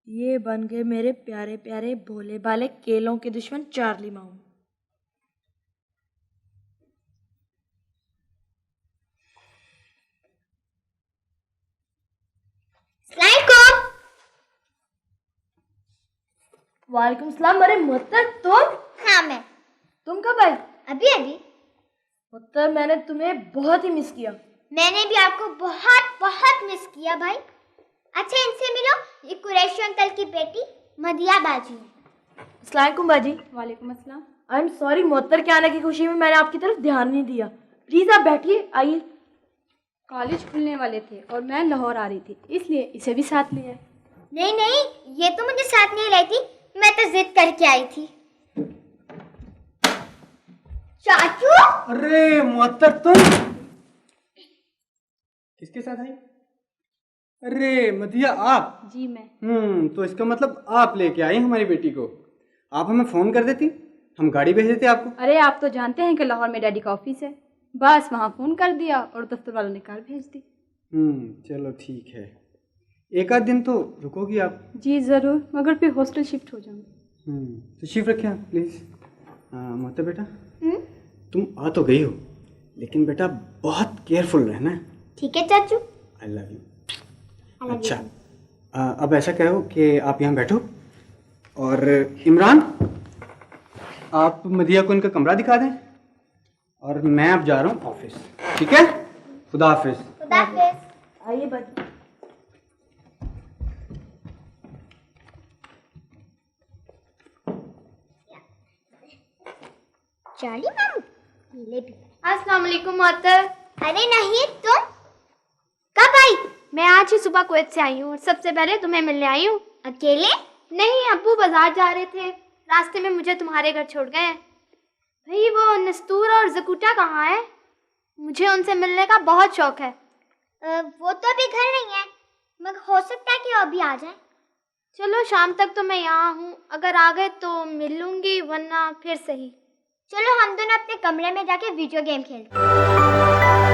ये बन गए मेरे प्यारे प्यारे भोले भाले केलों के दुश्मन चार्ली माऊ। वालेकुम सलाम। अरे मुत्तर तुम? हाँ मैं। तुम कब आई? अभी अभी। मुत्तर मैंने तुम्हें बहुत ही मिस किया। मैंने भी आपको बहुत बहुत मिस किया भाई। अच्छा इनसे मिलो, ये कुरैशी अंकल की बेटी मदिया बाजी है। अस्सलाम वालेकुम बाजी। वालेकुम अस्सलाम। आई एम सॉरी, मुत्तर के आने की खुशी में मैंने आपकी तरफ ध्यान नहीं दिया। प्लीज आप बैठिए, आइए। कॉलेज खुलने वाले थे और मैं लाहौर आ रही थी, इसलिए इसे भी साथ ले आए। नहीं नहीं, ये तो मुझे साथ नहीं लाई थी, मैं तो जिद करके आई थी। चाचू। अरे मुअत्तर तुम किसके साथ आई? अरे मदिया आप? जी मैं। तो इसका मतलब आप लेके आई हमारी बेटी को। आप हमें फोन कर देती, हम गाड़ी भेज देते आपको। अरे आप तो जानते हैं कि लाहौर में डैडी का ऑफिस है, बस वहाँ फ़ोन कर दिया और दफ्तर वालों ने कार भेज दी। चलो ठीक है, एक आध दिन तो रुकोगी आप? जी ज़रूर, मगर फिर हॉस्टल शिफ्ट हो जाऊँगी। तो शिफ्ट रखें प्लीज़। मोहतर बेटा, तुम आ तो गई हो, लेकिन बेटा बहुत केयरफुल रहना। ठीक है चाचू। I love you. अच्छा अब ऐसा करो कि आप यहाँ बैठो और इमरान आप मदिया को इनका कमरा दिखा दें और मैं अब जा रहा हूँ ऑफिस। ठीक है, खुदा हाफिज। खुदा हाफिज। आइए बाजी। चार्ली मामू ले भी। अस्सलाम वालेकुम मुअत्तर। अरे नहीं, तुम कब आई? मैं आज ही सुबह कुवैत से आई हूँ और सबसे पहले तुम्हें मिलने आई हूँ। अकेले? नहीं, अब्बू बाजार जा रहे थे, रास्ते में मुझे तुम्हारे घर छोड़ गए। भाई वो नस्तूर और जकूटा कहाँ है? मुझे उनसे मिलने का बहुत शौक है। वो तो अभी घर नहीं है, मगर हो सकता है कि वो अभी आ जाए। चलो शाम तक तो मैं यहाँ हूँ, अगर आ गए तो मिल लूँगी, वरना फिर सही। चलो हम दोनों अपने कमरे में जाके वीडियो गेम खेलते हैं।